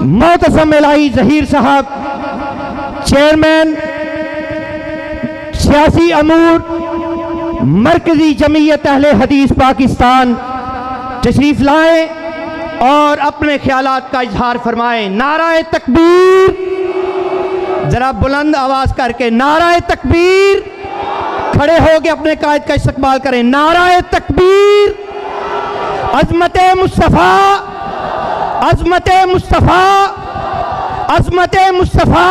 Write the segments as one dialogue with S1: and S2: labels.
S1: मोहतसम इलाही ज़हीर साहब, चेयरमैन सियासी अमूर मरकजी जमीयत अहले हदीस पाकिस्तान, तशरीफ लाएं और अपने ख्यालात का इजहार फरमाएं। नाराए तकबीर, जरा बुलंद आवाज करके नाराए तकबीर। खड़े हो के अपने कायद का इस्तकबाल करें। नाराए तकबीर। अज़मते मुस्तफ़ा, अज़मते मुस्तफ़ा, अज़मते मुस्तफ़ा,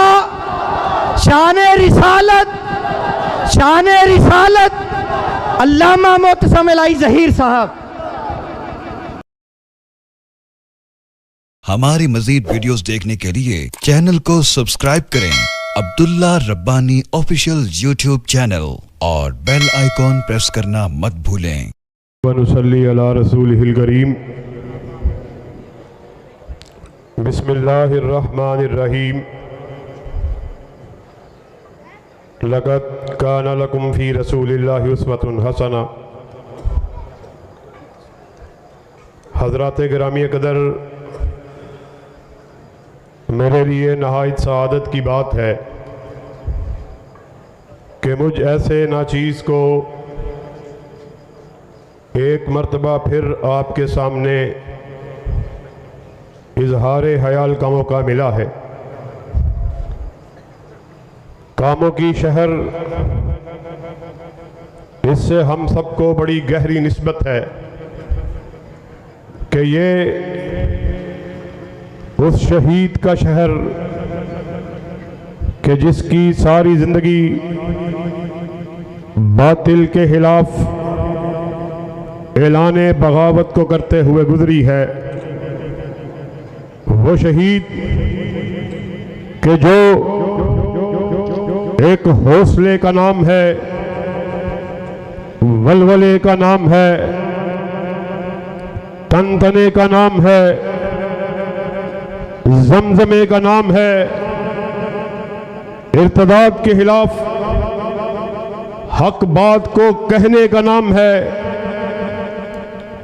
S1: शाने रिसालत, शाने रिसालत, अल्लामा मोहतसम इलाही ज़हीर साहब।
S2: हमारी मज़ीद वीडियोस देखने के लिए चैनल को सब्सक्राइब करें, Abdullah Rabbani official YouTube channel, और बेल आइकॉन प्रेस करना मत भूलें।
S3: वनुसल्ली अला रसूलिहिल करीम। बिस्मिल्लाहिर्रहमानिर्रहीम। लक़द काना लकुम फ़ी रसूलिल्लाहि उस्वतुन हसना। हज़रात गिरामी क़दर, मेरे लिए नहायत सआदत की बात है कि मुझ ऐसे नाचीज़ को एक मर्तबा फिर आपके सामने इजहार ख्याल का मौका मिला है। कामों की शहर, इससे हम सबको बड़ी गहरी निस्बत है कि ये उस शहीद का शहर कि जिसकी सारी ज़िंदगी बातिल के खिलाफ ऐलाने बगावत को करते हुए गुजरी है। वो शहीद कि जो एक हौसले का नाम है, वलवले का नाम है, तनतने का नाम है, जमजमे का नाम है, इर्तदाद के खिलाफ हक बात को कहने का नाम है,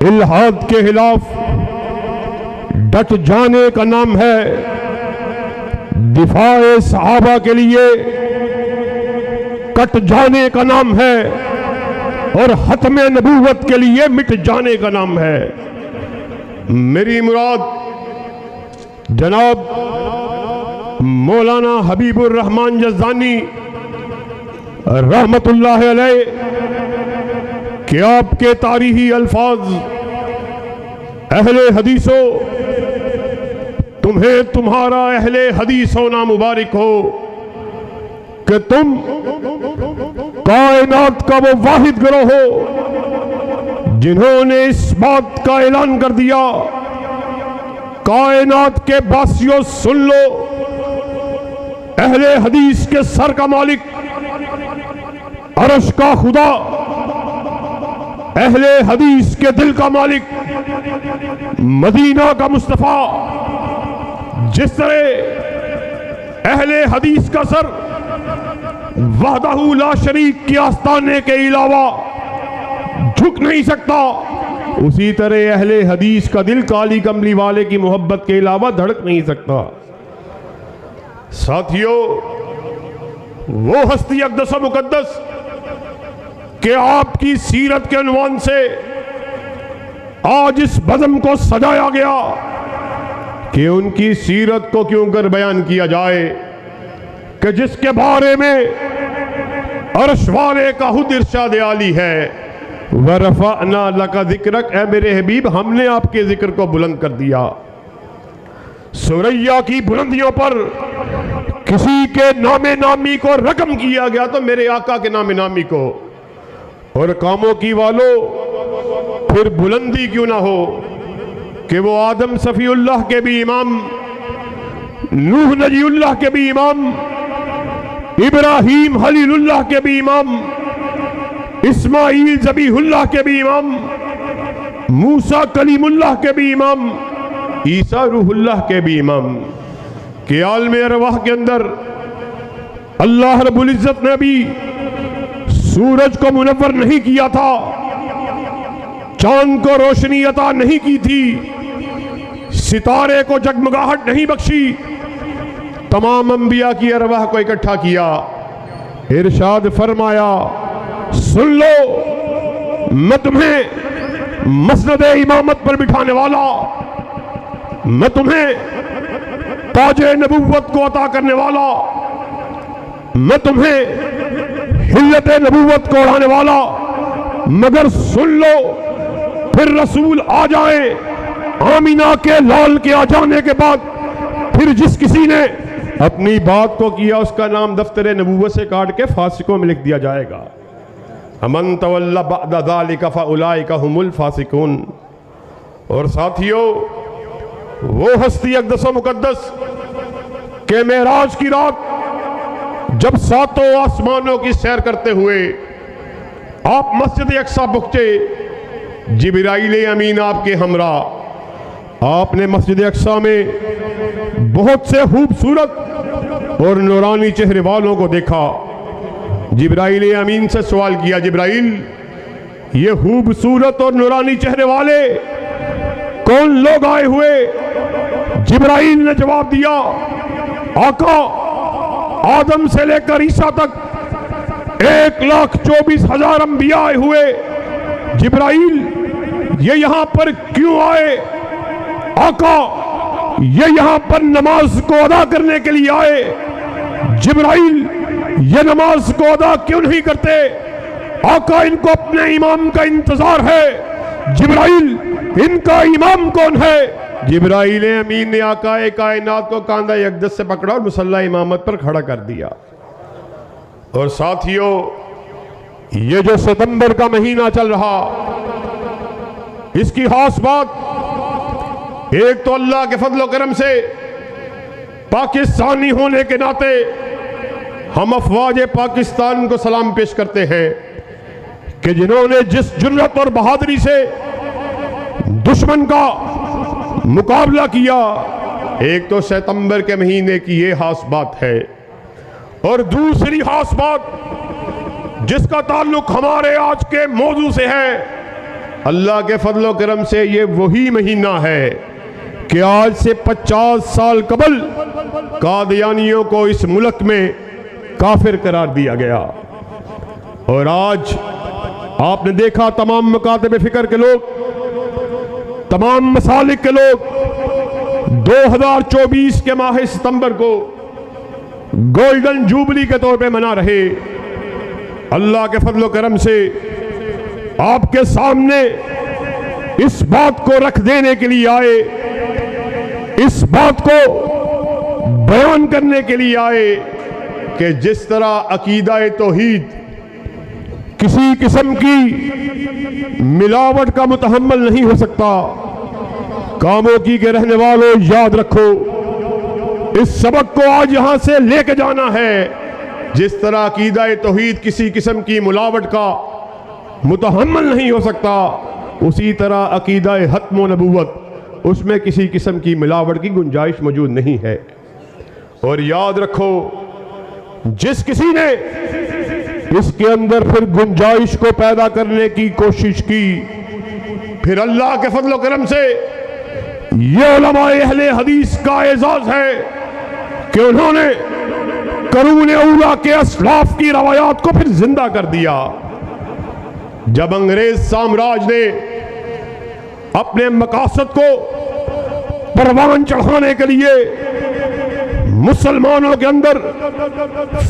S3: इल्हाद के खिलाफ डट जाने का नाम है, दिफाए सहाबा के लिए कट जाने का नाम है, और खत्मे नबूवत के लिए मिट जाने का नाम है। मेरी मुराद जनाब मौलाना हबीबुर रहमान जज़ानी रहमतुल्लाह अलैह कि आपके तारीही अल्फाज, अहले हदीसो, तुम्हें तुम्हारा अहले हदीस होना मुबारक हो कि तुम कायनात का वो वाहिद गिरोह हो जिन्होंने इस बात का ऐलान कर दिया, कायनात के बासियों सुन लो, अहले हदीस के सर का मालिक, अर्श का खुदा, अहले हदीस के दिल का मालिक, मदीना का मुस्तफ़ा, जिस तरह अहले हदीस का सर वहदहू ला शरीक के आस्ताने के अलावा झुक नहीं सकता, उसी तरह अहले हदीस का दिल काली कमली वाले की मोहब्बत के अलावा धड़क नहीं सकता। साथियों, वो हस्ती अक़दस व मुक़द्दस कि आपकी सीरत के उन्वान से आज इस बज़म को सजाया गया कि उनकी सीरत को क्यों कर बयान किया जाए कि जिसके बारे में अर्श वाले का खुद इरशाद आली है, वरफ़अना लका ज़िक्रक, ऐ मेरे हबीब हमने आपके जिक्र को बुलंद कर दिया। सुरैया की बुलंदियों पर किसी के नामे नामी को रकम किया गया तो मेरे आका के नामे नामी को, और कामों की वालों फिर बुलंदी क्यों ना हो कि वो आदम सफ़ीउल्लाह के भी इमाम, नूह नजीउल्लाह के भी इमाम, इब्राहीम खलीलुल्लाह के भी इमाम, इस्माईल ज़बीहुल्लाह के भी इमाम, मूसा कलीमुल्लाह के भी इमाम, ईसा रूहुल्लाह के भी इमाम, कि आलम अरवाह के अंदर अल्लाह रब्बुल इज़्ज़त ने भी सूरज को मुनव्वर नहीं किया था, चांद को रोशनी अता नहीं की थी, सितारे को जगमगाहट नहीं बख्शी, तमाम अंबिया की अरवाह को इकट्ठा किया। इरशाद फरमाया, सुन लो, मैं तुम्हें मसनद इमामत पर बिठाने वाला, मैं तुम्हें ताजे नबूवत को अता करने वाला, मैं तुम्हें हिल्लत नबूवत को उड़ाने वाला, मगर सुन लो फिर रसूल आ जाए, आमीना के लाल के आ जाने के बाद फिर जिस किसी ने अपनी बात को किया उसका नाम दफ्तर नबूवत से काट के फासिकों में लिख दिया जाएगा। अमन तवल्ला बअद ज़ालिका फ़उलाइका हुमुल फासिकून। और साथियों, वो हस्ती अक़दस व मुक़द्दस के मेराज की रात जब सातों आसमानों की सैर करते हुए आप मस्जिद अक़सा पहुंचे, जिब्राइल अमीन आपके हमरा, आपने मस्जिद अक़सा में बहुत से खूबसूरत और नूरानी चेहरे वालों को देखा। जिब्राइल अमीन से सवाल किया, जिब्राइल, ये खूबसूरत और नूरानी चेहरे वाले कौन लोग आए हुए? जिब्राइल ने जवाब दिया, आका, आदम से लेकर ईसा तक 1,24,000 अंबिया आए हुए। जिब्राइल, ये यहां पर क्यों आए? आका, ये यहां पर नमाज को अदा करने के लिए आए। जिब्राइल, ये नमाज को अदा क्यों नहीं करते? आका, इनको अपने इमाम का इंतजार है। जिब्राइल, इनका इमाम कौन है? जिब्राइल अमीन ने आकाए कायनात को कांधा यकदस से पकड़ा और मुसल्ला इमामत पर खड़ा कर दिया। और साथियों, ये जो सितंबर का महीना चल रहा, इसकी खास बात, एक तो अल्लाह के फजल करम से पाकिस्तानी होने के नाते हम अफवाज पाकिस्तान को सलाम पेश करते हैं कि जिन्होंने जिस जुर्रत और बहादुरी से दुश्मन का मुकाबला किया। एक तो सितंबर के महीने की ये खास बात है, और दूसरी खास बात जिसका ताल्लुक हमारे आज के मौजू से है, अल्लाह के फजल करम से ये वही महीना है कि आज से 50 साल कबल कादियानियों को इस मुल्क में काफिर करार दिया गया। और आज आपने देखा तमाम मकातब फिक्र के लोग, तमाम मसालिक के लोग 2024 के माह सितंबर को गोल्डन जुबली के तौर पे मना रहे। अल्लाह के फजल करम से आपके सामने इस बात को रख देने के लिए आए, इस बात को बयान करने के लिए आए कि जिस तरह अकीदा तौहीद किसी किस्म की मिलावट का मुतहम्मल नहीं हो सकता, कामोकी के रहने वालों याद रखो, इस सबक को आज यहां से लेके जाना है। जिस तरह अकीदा तौहीद किसी किस्म की मिलावट का मुतहम्मल नहीं हो सकता, उसी तरह अकीदा हत्म नबूवत, उसमें किसी किस्म की मिलावट की गुंजाइश मौजूद नहीं है। और याद रखो, जिस किसी ने इसके अंदर फिर गुंजाइश को पैदा करने की कोशिश की, फिर अल्लाह के फजल करम से ये उलमाए अहले हदीस का एजाज है कि उन्होंने करून औला के असलाफ की रवायात को फिर जिंदा कर दिया। जब अंग्रेज साम्राज्य ने अपने मकासद को परवान चढ़ाने के लिए मुसलमानों के अंदर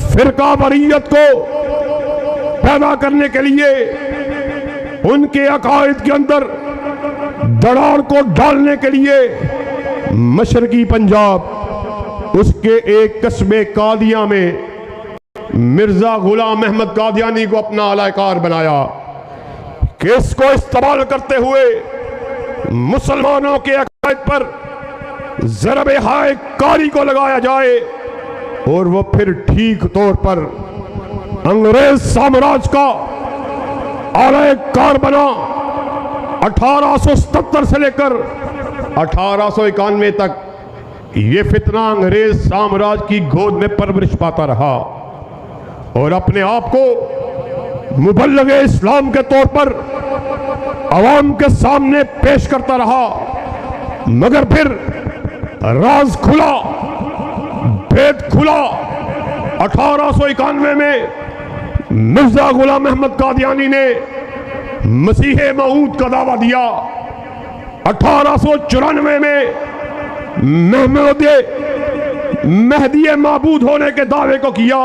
S3: फिरका वरीयत को पैदा करने के लिए, उनके अकायद के अंदर दरार को डालने के लिए, मशरकी पंजाब उसके एक कस्बे कादिया में मिर्जा गुलाम अहमद कादियानी को अपना अलाकार बनाया कि इसको इस्तेमाल करते हुए मुसलमानों के अकायद पर ज़रबे हाय कारी को लगाया जाए और वो फिर ठीक तौर पर अंग्रेज साम्राज्य का आलाकार बना। 1877 से लेकर 1891 तक ये फितना अंग्रेज साम्राज्य की गोद में परवरिश पाता रहा और अपने आप को मुबल्लिग इस्लाम के तौर पर अवाम के सामने पेश करता रहा। مگر پھر راز کھلا، بھید کھلا۔ 1891 میں مرزا غلام احمد قادیانی نے مسیح موعود کا دعویٰ دیا۔ 1894 میں مہدی معبود ہونے کے دعوے کو کیا،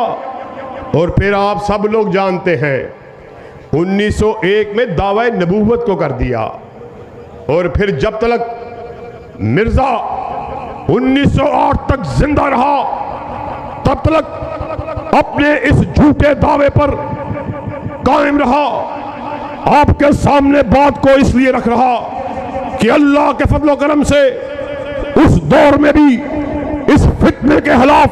S3: اور پھر آپ سب لوگ جانتے ہیں 1901 میں دعوی نبوت کو کر دیا، اور پھر جب تک مرزا 1908 تک زندہ رہا تب تک اپنے اس جھوٹے دعوے پر قائم رہا۔ آپ کے سامنے بات کو اس لیے رکھ رہا کہ اللہ کے فضل و کرم سے اس دور میں بھی اس فتنے کے خلاف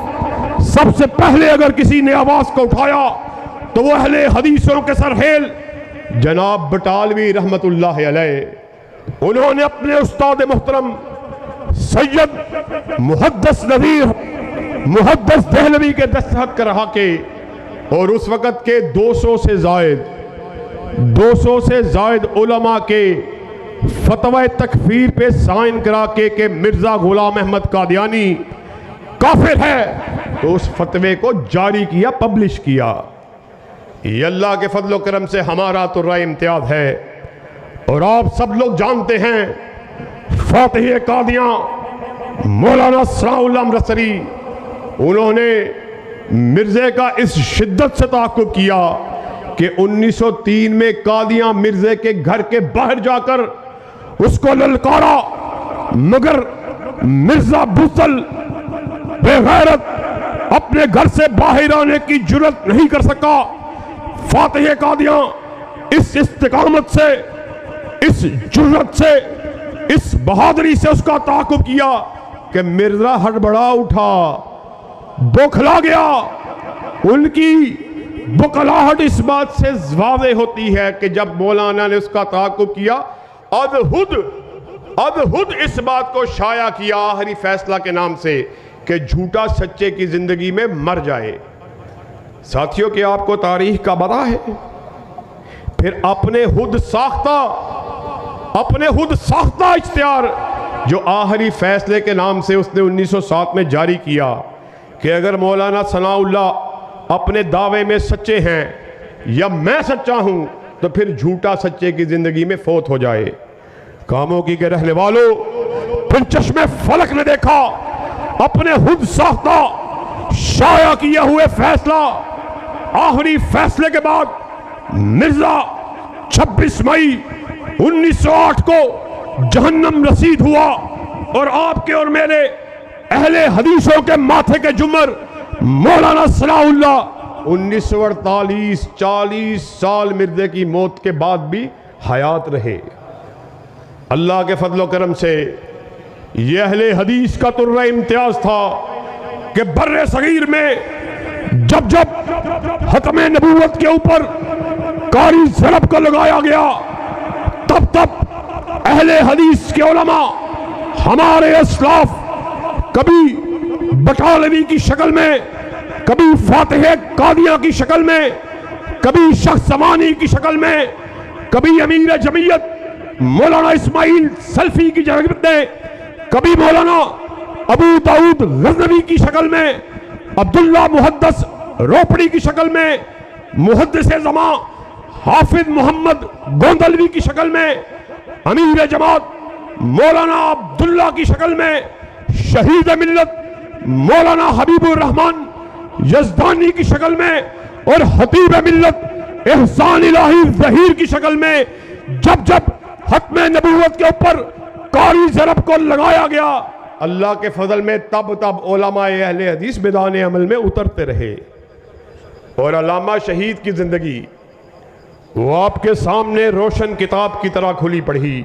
S3: سب سے پہلے اگر کسی نے آواز کو اٹھایا تو وہ اہل حدیثوں کے سرحیل جناب بٹالوی رحمت اللہ علیہ۔ انہوں نے اپنے استاد محترم سید محدث نذیر محدث دہلوی کے دستخط کرا کے، اور اس وقت کے 200 سے زائد علماء کے فتوی تکفیر پہ سائن کرا کے کہ مرزا غلام احمد قادیانی کافر ہے، تو اس فتوے کو جاری کیا، پبلش کیا۔ یہ اللہ کے فضل و کرم سے ہمارا تو رائے امتیاز ہے۔ اور آپ سب لوگ جانتے ہیں فاتح قادیاں مولانا ثناء اللہ امرتسری، انہوں نے مرزے کا اس شدت سے تعاقب کیا کہ 1903 میں قادیاں مرزے کے گھر کے باہر جا کر اس کو للکارا، مگر مرزا بزدل بے غیرت اپنے گھر سے باہر آنے کی جرات نہیں کر سکا۔ فاتح قادیاں اس استقامت سے، اس جرات سے، اس بہادری سے اس کا تعاقب کیا کہ مرزا ہڑبڑا اٹھا، بوکھلا گیا۔ ان کی بکلاہٹ اس بات سے واضح ہوتی ہے کہ جب مولانا نے اس کا تعاقب کیا، ادھد اس بات کو شائع کیا آخری فیصلہ کے نام سے کہ جھوٹا سچے کی زندگی میں مر جائے۔ ساتھیوں کہ آپ کو تاریخ کا پتہ ہے، پھر اپنے خود ساختہ اشتہار جو آخری فیصلے کے نام سے اس نے 1907 میں جاری کیا کہ اگر مولانا ثناء اللہ اپنے دعوے میں سچے ہیں یا میں سچا ہوں تو پھر جھوٹا سچے کی زندگی میں فوت ہو جائے۔ کاموں کی کے رہنے والوں، پھر چشم فلک نے دیکھا اپنے خود ساختہ شائع کیا ہوئے فیصلہ، آخری فیصلے کے بعد مرزا 26 مئی 1908 کو جہنم رسید ہوا، اور آپ کے اور میرے اہل حدیثوں کے ماتھے کے جمر مولانا ثناء اللہ 1948 40 سال مرزے کی موت کے بعد بھی حیات رہے۔ اللہ کے فضل و کرم سے یہ اہل حدیث کا ترہ امتیاز تھا کہ بر صغیر میں جب ختم نبوت کے اوپر قاری ضرب کو لگایا گیا، تب اہل حدیث کے علماء، ہمارے اسلاف، کبھی بٹالوی کی شکل میں، کبھی فاتح قادیاں کی شکل میں، کبھی شخص زمانی کی شکل میں، کبھی امیر جمعیت مولانا اسماعیل سلفی کی شکل میں، کبھی مولانا ابو داؤد غزنوی کی شکل میں، عبداللہ محدث روپڑی کی شکل میں، محدث زمان حافظ محمد گوندلوی کی شکل میں، امیر جماعت مولانا عبداللہ کی شکل میں، شہید ملت مولانا حبیب الرحمن یزدانی کی شکل میں، اور خطیب ملت احسان الہی ظہیر کی شکل میں جب ختم نبوت کے اوپر قاری ضرب کو لگایا گیا، اللہ کے فضل میں تب علماء اہل حدیث میدان عمل میں اترتے رہے۔ اور علامہ شہید کی زندگی وہ آپ کے سامنے روشن کتاب کی طرح کھلی پڑھی،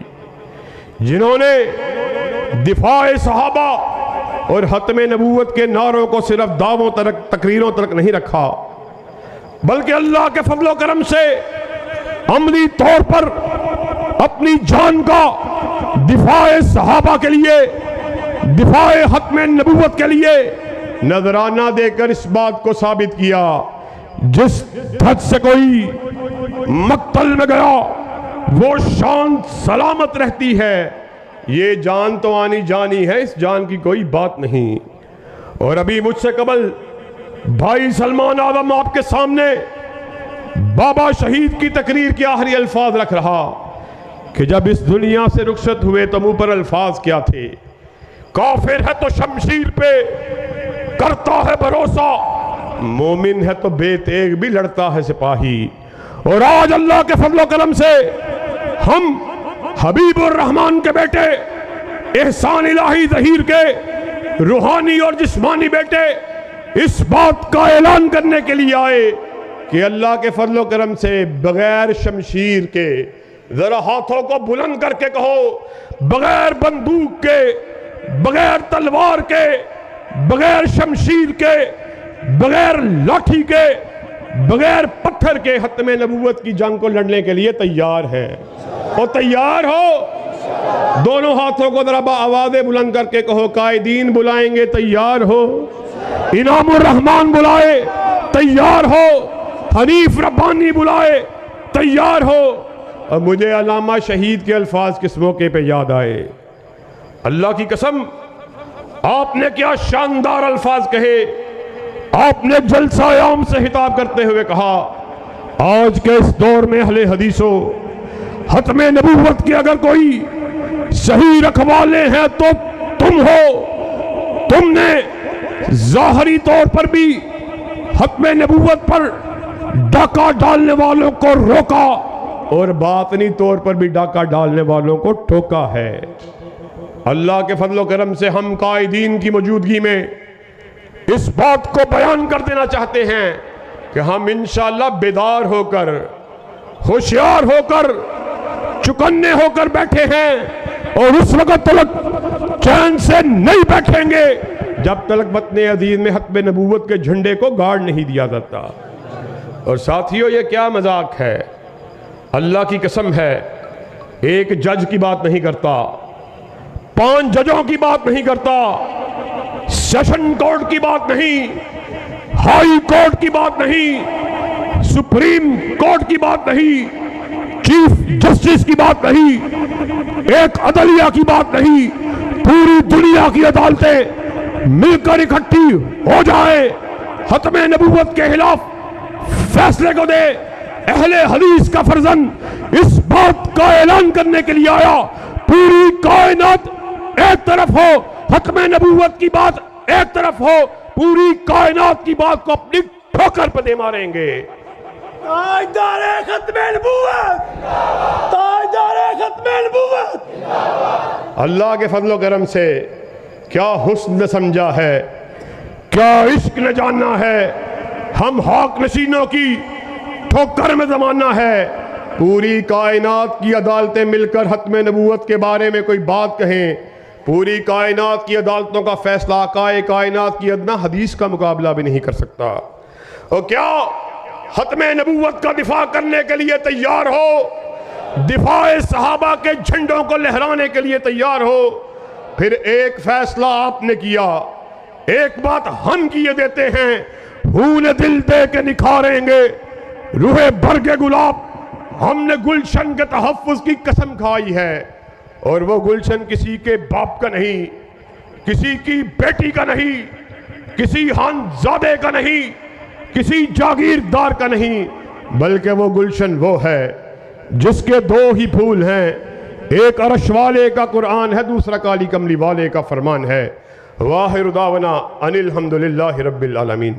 S3: جنہوں نے دفاع صحابہ اور ختم نبوت کے نعروں کو صرف دعووں تک، تقریروں تک نہیں رکھا، بلکہ اللہ کے فضل و کرم سے عملی طور پر اپنی جان کا دفاع صحابہ کے لیے، دفاع ختم نبوت کے لیے نذرانہ دے کر اس بات کو ثابت کیا، جس دھج سے کوئی مقتل میں گیا وہ شان سلامت رہتی ہے، یہ جان تو آنی جانی ہے، اس جان کی کوئی بات نہیں۔ اور ابھی مجھ سے قبل بھائی سلمان اعظم آپ کے سامنے بابا شہید کی تقریر کے آخری الفاظ رکھ رہا کہ جب اس دنیا سے رخصت ہوئے تو منہ پر الفاظ کیا تھے؟ کافر ہے تو شمشیر پہ کرتا ہے بھروسہ، مومن ہے تو بے تیغ بھی لڑتا ہے سپاہی۔ اور آج اللہ کے فضل و کرم سے ہم حبیب الرحمن کے بیٹے، احسان الہی ظہیر کے روحانی اور جسمانی بیٹے اس بات کا اعلان کرنے کے لیے آئے کہ اللہ کے فضل و کرم سے بغیر شمشیر کے، ذرا ہاتھوں کو بلند کر کے کہو، بغیر بندوق کے، بغیر تلوار کے، بغیر شمشیر کے، بغیر لاٹھی کے، بغیر پتھر کے ختم نبوت کی جنگ کو لڑنے کے لیے تیار ہیں۔ اور تیار ہو؟ دونوں ہاتھوں کو ذرا آوازیں بلند کر کے کہو، قائدین بلائیں گے تیار ہو، انعام الرحمن بلائے تیار ہو، حنیف ربانی بلائے تیار ہو۔ اور مجھے علامہ شہید کے الفاظ کس موقع پہ یاد آئے، اللہ کی قسم آپ نے کیا شاندار الفاظ کہے۔ آپ نے جلسہ عام سے خطاب کرتے ہوئے کہا، آج کے اس دور میں اہل حدیثوں، ختم نبوت کے اگر کوئی صحیح رکھوالے ہیں تو تم ہو۔ تم نے ظاہری طور پر بھی ختم نبوت پر ڈاکہ ڈالنے والوں کو روکا اور باطنی طور پر بھی ڈاکہ ڈالنے والوں کو ٹوکا ہے۔ اللہ کے فضل و کرم سے ہم قائدین کی موجودگی میں اس بات کو بیان کر دینا چاہتے ہیں کہ ہم انشاءاللہ بیدار ہو کر، ہوشیار ہو کر، چکنے ہو کر بیٹھے ہیں، اور اس وقت تلک چین سے نہیں بیٹھیں گے جب تلک وطن عزیز میں ختم نبوت کے جھنڈے کو گاڑ نہیں دیا جاتا۔ اور ساتھیو یہ کیا مذاق ہے، اللہ کی قسم ہے ایک جج کی بات نہیں کرتا، 5 ججوں کی بات نہیں کرتا، سیشن کورٹ کی بات نہیں، ہائی کورٹ کی بات نہیں، سپریم کورٹ کی بات نہیں، چیف جسٹس کی بات نہیں، ایک عدلیہ کی بات نہیں، پوری دنیا کی عدالتیں مل کر اکٹھی ہو جائے، ختم نبوت کے خلاف فیصلے کو دے۔ اہل حدیث کا فرزند اس بات کا اعلان کرنے کے لیے آیا، پوری کائنات ایک طرف ہو، ختم نبوت کی بات ایک طرف ہو، پوری کائنات کی بات کو اپنی ٹھوکر پہ دے ماریں گے۔
S4: تاجدار ختم نبوت، تاجدار ختم نبوت۔
S3: اللہ کے فضل و کرم سے کیا حسن نے سمجھا ہے، کیا عشق نے جانا ہے، ہم حق نشینوں کی ٹھوکر میں زمانہ ہے۔ پوری کائنات کی عدالتیں مل کر ختم نبوت کے بارے میں کوئی بات کہیں، پوری کائنات کی عدالتوں کا فیصلہ آقائے کائنات کی ادنا حدیث کا مقابلہ بھی نہیں کر سکتا۔ اور کیا ختم نبوت کا دفاع کرنے کے لیے تیار ہو، دفاع صحابہ کے جھنڈوں کو لہرانے کے لیے تیار ہو؟ پھر ایک فیصلہ آپ نے کیا، ایک بات ہم کیے دیتے ہیں، پھول دل دے کے نکھاریں گے روح برگ گلاب۔ ہم نے گلشن کے تحفظ کی قسم کھائی ہے، اور وہ گلشن کسی کے باپ کا نہیں، کسی کی بیٹی کا نہیں، کسی خانزادے کا نہیں، کسی جاگیردار کا نہیں، بلکہ وہ گلشن وہ ہے جس کے 2 ہی پھول ہیں، ایک عرش والے کا قرآن ہے، دوسرا کالی کملی والے کا فرمان ہے۔ واخر دعوانا ان الحمدللہ رب العالمین۔